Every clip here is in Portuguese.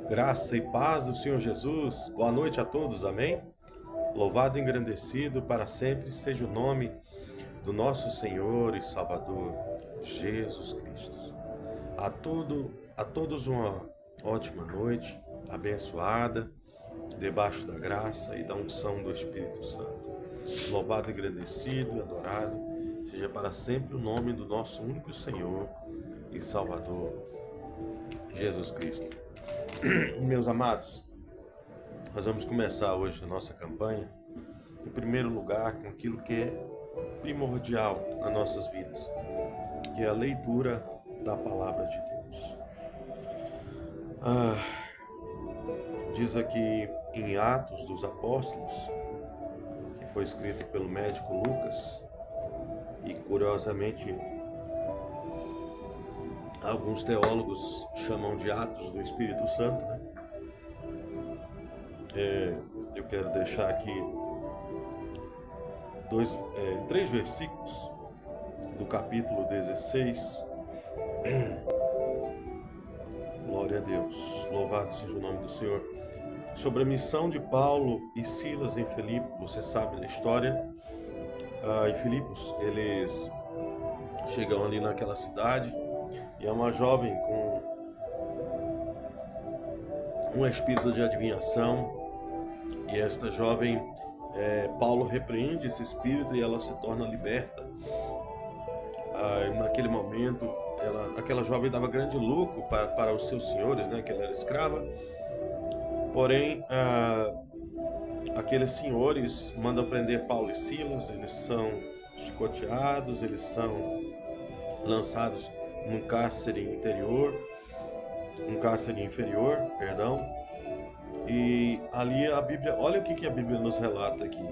Graça e paz do Senhor Jesus. Boa noite a todos, amém? Louvado e engrandecido para sempre seja o nome do nosso Senhor e Salvador, Jesus Cristo. A todos uma ótima noite, abençoada, debaixo da graça e da unção do Espírito Santo. Louvado, engrandecido e adorado seja para sempre o nome do nosso único Senhor e Salvador, Jesus Cristo. Meus amados, nós vamos começar hoje a nossa campanha, em primeiro lugar, com aquilo que é primordial nas nossas vidas, que é a leitura da Palavra de Deus. Diz aqui em Atos dos Apóstolos, que foi escrito pelo médico Lucas, e curiosamente alguns teólogos chamam de Atos do Espírito Santo, né? Eu quero deixar aqui três versículos do capítulo 16. Glória a Deus, louvado seja o nome do Senhor. Sobre a missão de Paulo e Silas em Filipe, você sabe da história. Em Filipos, eles chegam ali naquela cidade e é uma jovem com um espírito de adivinhação, e esta jovem, Paulo repreende esse espírito e ela se torna liberta. Naquele momento, aquela jovem dava grande lucro para os seus senhores, né, que ela era escrava. Porém, aqueles senhores mandam prender Paulo e Silas. Eles são chicoteados, eles são lançados num cárcere inferior, perdão. E ali a Bíblia, olha o que a Bíblia nos relata aqui.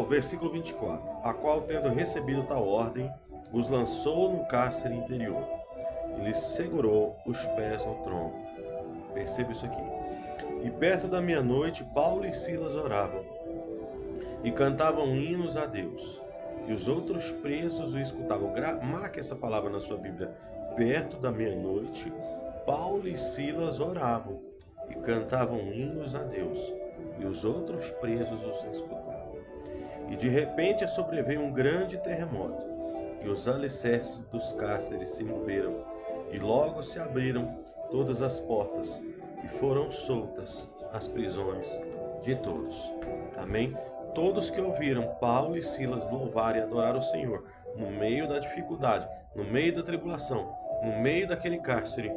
Versículo 24, a qual, tendo recebido tal ordem, os lançou no cárcere interior e lhes segurou os pés no tronco. Perceba isso aqui. E perto da meia-noite, Paulo e Silas oravam e cantavam hinos a Deus, e os outros presos o escutavam. Marque essa palavra na sua Bíblia. Perto da meia-noite, Paulo e Silas oravam e cantavam hinos a Deus, e os outros presos os escutavam. E de repente sobreveio um grande terremoto, e os alicerces dos cárceres se moveram, e logo se abriram todas as portas, e foram soltas as prisões de todos. Amém? Todos que ouviram Paulo e Silas louvar e adorar o Senhor, no meio da dificuldade, no meio da tribulação, no meio daquele cárcere,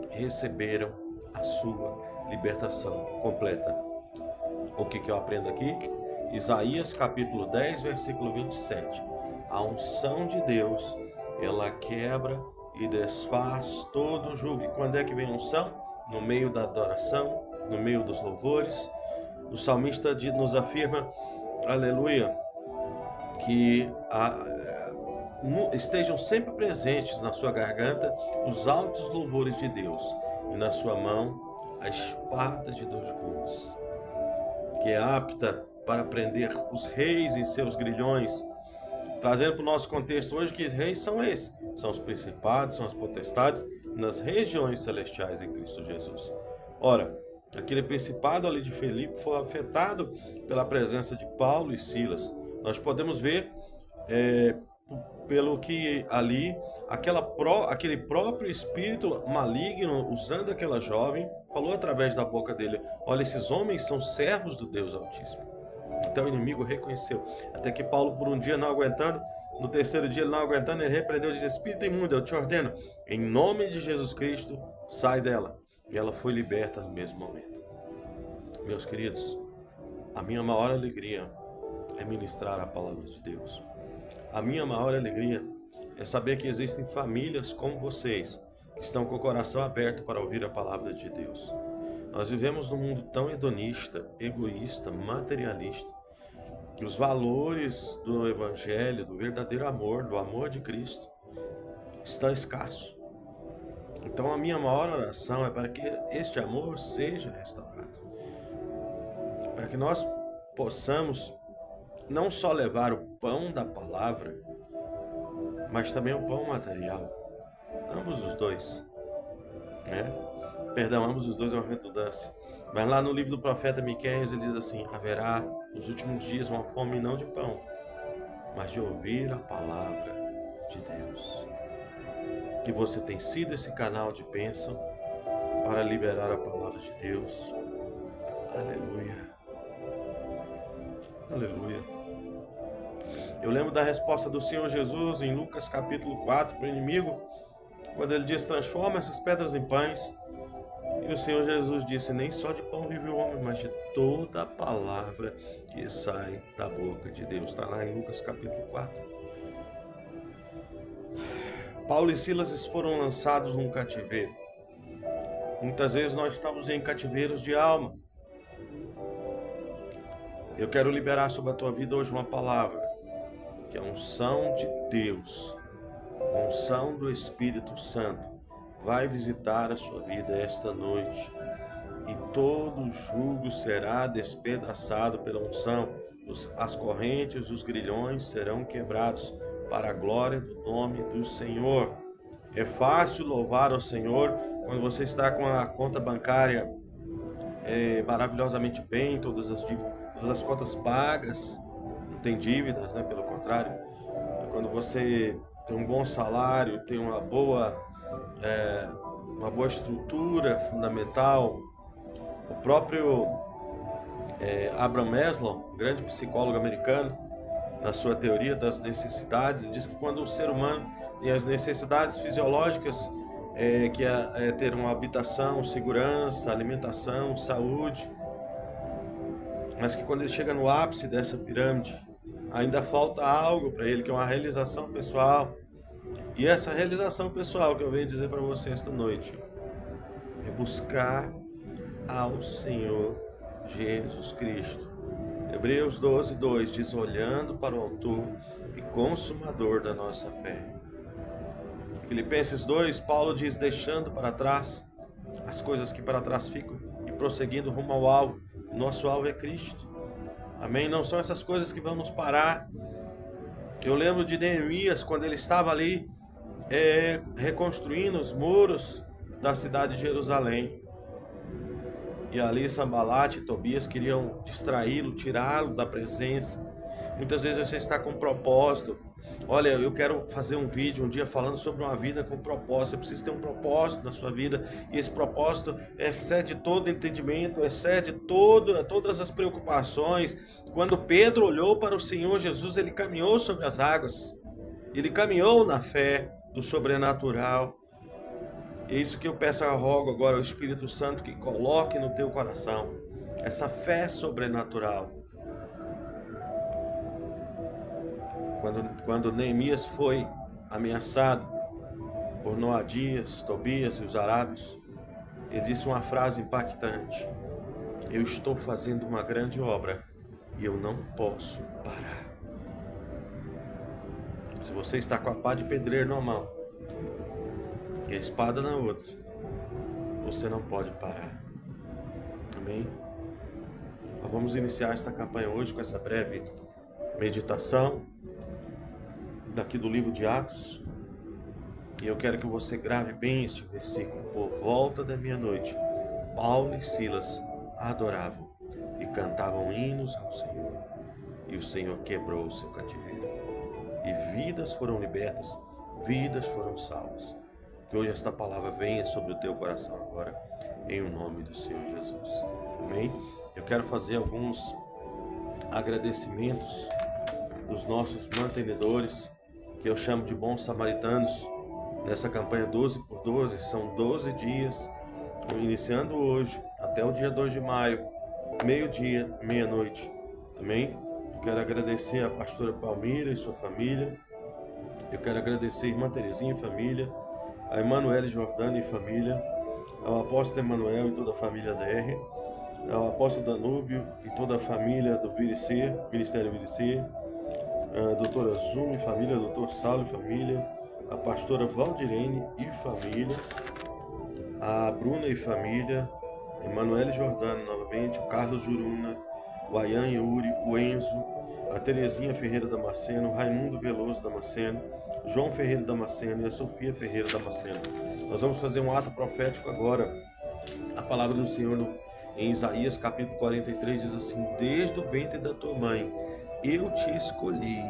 receberam a sua libertação completa. O que eu aprendo aqui? Isaías capítulo 10, versículo 27. A unção de Deus, ela quebra e desfaz todo o jugo. E quando é que vem a unção? No meio da adoração, no meio dos louvores. O salmista nos afirma, aleluia, que estejam sempre presentes na sua garganta os altos louvores de Deus, e na sua mão a espada de dois gumes, que é apta para prender os reis em seus grilhões. Trazendo para o nosso contexto hoje, que os reis são esses, são os principados, são as potestades nas regiões celestiais em Cristo Jesus. Ora, aquele principado ali de Filipe foi afetado pela presença de Paulo e Silas. Nós podemos ver, pelo que ali, aquele próprio espírito maligno, usando aquela jovem, falou através da boca dele: olha, esses homens são servos do Deus Altíssimo. Então o inimigo reconheceu, até que Paulo, por um dia não aguentando, no terceiro dia ele não aguentando, ele repreendeu e disse: espírito imundo, eu te ordeno, em nome de Jesus Cristo, sai dela. E ela foi liberta no mesmo momento. Meus queridos, a minha maior alegria é ministrar a palavra de Deus. A minha maior alegria é saber que existem famílias como vocês, que estão com o coração aberto para ouvir a palavra de Deus. Nós vivemos num mundo tão hedonista, egoísta, materialista, que os valores do Evangelho, do verdadeiro amor, do amor de Cristo, está escasso. Então a minha maior oração é para que este amor seja restaurado, para que nós possamos não só levar o pão da palavra, mas também o pão material, ambos os dois, né? Perdão, ambos os dois é uma redundância. Mas lá no livro do profeta Miqueias ele diz assim: haverá nos últimos dias uma fome não de pão, mas de ouvir a palavra de Deus. Que você tem sido esse canal de bênção para liberar a palavra de Deus. Aleluia. Aleluia. Eu lembro da resposta do Senhor Jesus em Lucas capítulo 4 para o inimigo, quando ele diz: transforma essas pedras em pães. E o Senhor Jesus disse: nem só de pão vive o homem, mas de toda a palavra que sai da boca de Deus. Está lá em Lucas capítulo 4. Paulo e Silas foram lançados num cativeiro. Muitas vezes nós estamos em cativeiros de alma. Eu quero liberar sobre a tua vida hoje uma palavra, que é a unção de Deus, a unção do Espírito Santo, vai visitar a sua vida esta noite. E todo jugo será despedaçado pela unção, as correntes, os grilhões serão quebrados para a glória do nome do Senhor. É fácil louvar ao Senhor quando você está com a conta bancária maravilhosamente bem, todas as contas pagas, não tem dívidas, né? Pelo contrário, quando você tem um bom salário, tem uma boa estrutura fundamental. O próprio Abraham Maslow, grande psicólogo americano, na sua teoria das necessidades, ele diz que quando o ser humano tem as necessidades fisiológicas, que é ter uma habitação, segurança, alimentação, saúde, mas que quando ele chega no ápice dessa pirâmide, ainda falta algo para ele, que é uma realização pessoal. E essa realização pessoal que eu venho dizer para você esta noite é buscar ao Senhor Jesus Cristo. Hebreus 12:2 diz: olhando para o autor e consumador da nossa fé. Filipenses 2, Paulo diz: deixando para trás as coisas que para trás ficam e prosseguindo rumo ao alvo. Nosso alvo é Cristo. Amém? Não são essas coisas que vão nos parar. Eu lembro de Neemias, quando ele estava ali reconstruindo os muros da cidade de Jerusalém. E ali Sanbalate e Tobias queriam distraí-lo, tirá-lo da presença. Muitas vezes você está com um propósito. Olha, eu quero fazer um vídeo um dia falando sobre uma vida com propósito. Você precisa ter um propósito na sua vida. E esse propósito excede todo entendimento, excede todas as preocupações. Quando Pedro olhou para o Senhor Jesus, ele caminhou sobre as águas. Ele caminhou na fé do sobrenatural. É isso que eu peço e rogo agora ao Espírito Santo que coloque no teu coração essa fé sobrenatural. Quando Neemias foi ameaçado por Noadias, Tobias e os arábios, ele disse uma frase impactante: eu estou fazendo uma grande obra e eu não posso parar. Se você está com a pá de pedreiro na mão e a espada na outra, você não pode parar. Amém? Nós vamos iniciar esta campanha hoje com essa breve meditação daqui do livro de Atos. E eu quero que você grave bem este versículo. Por volta da meia-noite, Paulo e Silas adoravam e cantavam hinos ao Senhor. E o Senhor quebrou o seu cativeiro. E vidas foram libertas, vidas foram salvas. Que hoje esta palavra venha sobre o teu coração agora, em o nome do Senhor Jesus. Amém? Eu quero fazer alguns agradecimentos dos nossos mantenedores, que eu chamo de bons samaritanos, nessa campanha 12 por 12, são 12 dias, iniciando hoje, até o dia 2 de maio, meio-dia, meia-noite. Amém? Eu quero agradecer a pastora Palmira e sua família. Eu quero agradecer a irmã Terezinha e família, a Emanuele Jordano e família, ao apóstolo Emanuel e toda a família DR, ao apóstolo Danúbio e toda a família do Viricer, Ministério Viricer, a doutora Azul e família, doutor Saulo e família, a pastora Valdirene e família, a Bruna e família, Emanuele Jordano novamente, o Carlos Juruna, o Ayan Yuri, o Enzo, a Terezinha Ferreira Damasceno, o Raimundo Veloso Damasceno, João Ferreira Damasceno e a Sofia Ferreira Damasceno. Nós vamos fazer um ato profético agora. A palavra do Senhor em Isaías capítulo 43 diz assim: desde o ventre da tua mãe eu te escolhi.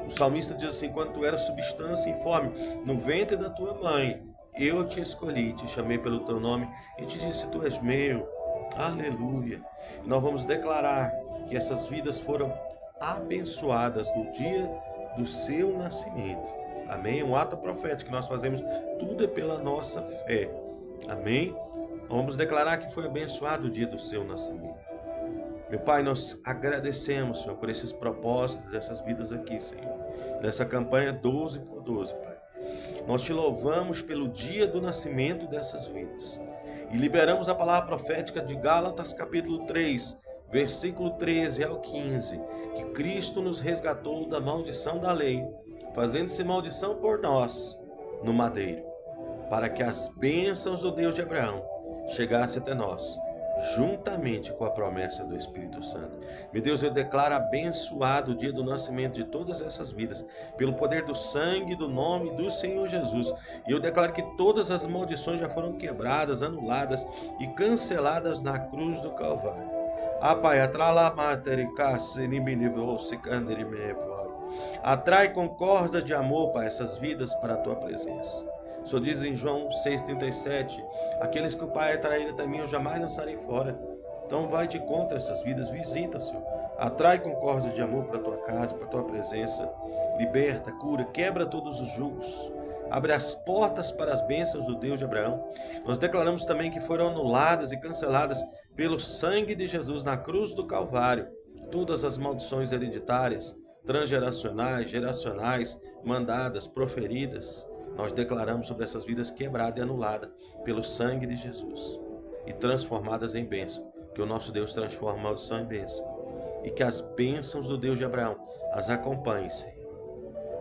O salmista diz assim: quando tu eras substância informe no ventre da tua mãe, eu te escolhi, te chamei pelo teu nome e te disse: tu és meu. Aleluia. E nós vamos declarar que essas vidas foram abençoadas no dia do seu nascimento. Amém? Um ato profético que nós fazemos, tudo é pela nossa fé. Amém? Vamos declarar que foi abençoado o dia do seu nascimento. Meu Pai, nós agradecemos, Senhor, por esses propósitos, dessas vidas aqui, Senhor. Nessa campanha 12 por 12, Pai. Nós te louvamos pelo dia do nascimento dessas vidas. E liberamos a palavra profética de Gálatas capítulo 3, versículo 13 ao 15. Que Cristo nos resgatou da maldição da lei, fazendo-se maldição por nós no madeiro, para que as bênçãos do Deus de Abraão chegassem até nós, juntamente com a promessa do Espírito Santo. Meu Deus, eu declaro abençoado o dia do nascimento de todas essas vidas, pelo poder do sangue, do nome do Senhor Jesus. E eu declaro que todas as maldições já foram quebradas, anuladas e canceladas na cruz do Calvário. Atrai com cordas de amor, Pai, essas vidas para a tua presença. O Senhor diz em João 6,37, aqueles que o Pai atrair até mim eu jamais lançarei fora. Então vai de contra essas vidas, visita, Senhor. Atrai com cordas de amor para a tua casa, para a tua presença. Liberta, cura, quebra todos os julgos. Abre as portas para as bênçãos do Deus de Abraão. Nós declaramos também que foram anuladas e canceladas pelo sangue de Jesus na cruz do Calvário todas as maldições hereditárias, transgeracionais, geracionais, mandadas, proferidas. Nós declaramos sobre essas vidas quebradas e anuladas pelo sangue de Jesus e transformadas em bênção. Que o nosso Deus transforma a maldição em bênção. E que as bênçãos do Deus de Abraão as acompanhem, Senhor.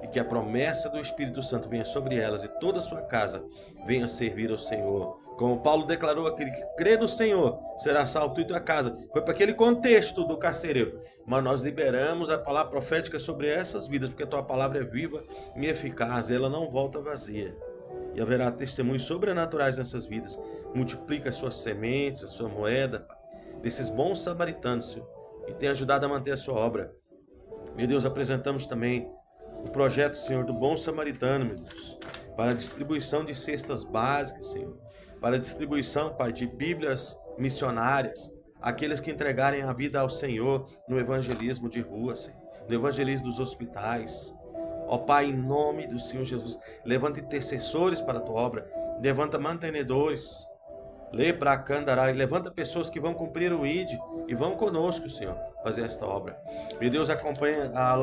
E que a promessa do Espírito Santo venha sobre elas e toda a sua casa venha servir ao Senhor. Como Paulo declarou, aquele que crê no Senhor será salvo, tu e tua casa. Foi para aquele contexto do carcereiro. Mas nós liberamos a palavra profética sobre essas vidas, porque a tua palavra é viva e eficaz, ela não volta vazia. E haverá testemunhos sobrenaturais nessas vidas. Multiplica as suas sementes, a sua moeda, desses bons samaritanos, Senhor, e tem ajudado a manter a sua obra. Meu Deus, apresentamos também o projeto, Senhor, do Bom Samaritano, meu Deus, para a distribuição de cestas básicas, Senhor, para a distribuição, Pai, de Bíblias missionárias, aqueles que entregarem a vida ao Senhor no evangelismo de rua, Senhor, no evangelismo dos hospitais. Ó Pai, em nome do Senhor Jesus, levanta intercessores para a tua obra, levanta mantenedores, levanta pessoas que vão cumprir o ID e vão conosco, Senhor, fazer esta obra. Meu Deus, acompanha a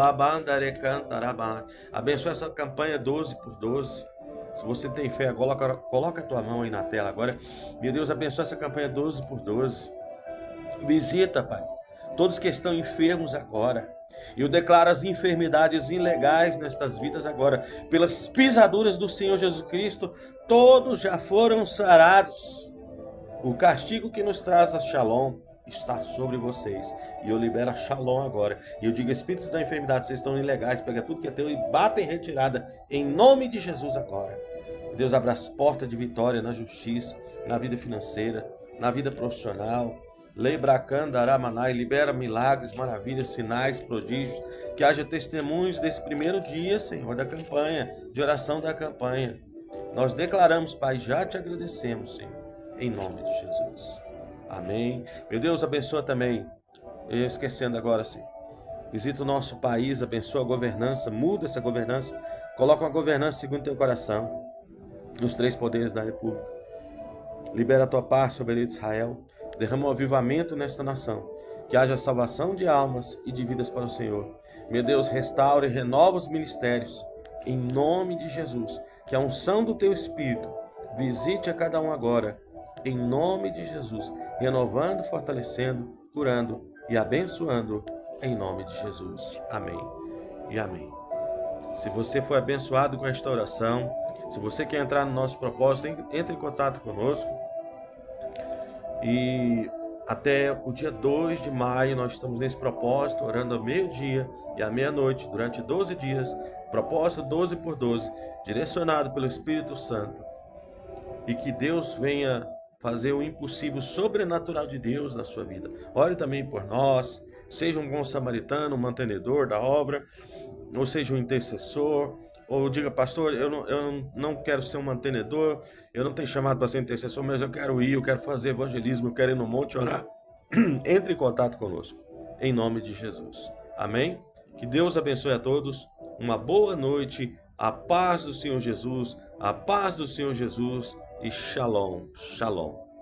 abençoa essa campanha 12 por 12. Se você tem fé, coloca a tua mão aí na tela agora. Meu Deus, abençoa essa campanha 12 por 12. Visita, Pai, todos que estão enfermos agora. Eu declaro as enfermidades ilegais nestas vidas agora. Pelas pisaduras do Senhor Jesus Cristo, todos já foram sarados. O castigo que nos traz a Shalom está sobre vocês. E eu libero a Shalom agora. E eu digo, espíritos da enfermidade, vocês estão ilegais, pega tudo que é teu e bata em retirada, em nome de Jesus agora. Deus, abra as portas de vitória na justiça, na vida financeira, na vida profissional. Lebracandaramanai, libera milagres, maravilhas, sinais, prodígios. Que haja testemunhos desse primeiro dia, Senhor, da campanha, de oração da campanha. Nós declaramos, Pai, já te agradecemos, Senhor, em nome de Jesus. Amém. Meu Deus, abençoa também. Eu esquecendo agora, Senhor. Visita o nosso país, abençoa a governança, muda essa governança. Coloca uma governança segundo teu coração, nos três poderes da República. Libera a tua paz sobre Israel. Derrama um avivamento nesta nação. Que haja salvação de almas e de vidas para o Senhor. Meu Deus, restaura e renova os ministérios. Em nome de Jesus. Que a unção do teu Espírito visite a cada um agora. Em nome de Jesus. Renovando, fortalecendo, curando e abençoando. Em nome de Jesus. Amém e amém. Se você foi abençoado com esta oração, se você quer entrar no nosso propósito, entre em contato conosco. E até o dia 2 de maio nós estamos nesse propósito, orando ao meio-dia e à meia-noite, durante 12 dias, propósito 12 por 12, direcionado pelo Espírito Santo, e que Deus venha fazer o impossível sobrenatural de Deus na sua vida. Ore também por nós, seja um bom samaritano, um mantenedor da obra, ou seja um intercessor, ou diga, pastor, eu não quero ser um mantenedor, eu não tenho chamado para ser intercessor, mas eu quero ir, eu quero fazer evangelismo, eu quero ir no monte orar. Entre em contato conosco, em nome de Jesus. Amém? Que Deus abençoe a todos, uma boa noite, a paz do Senhor Jesus, a paz do Senhor Jesus e shalom, shalom.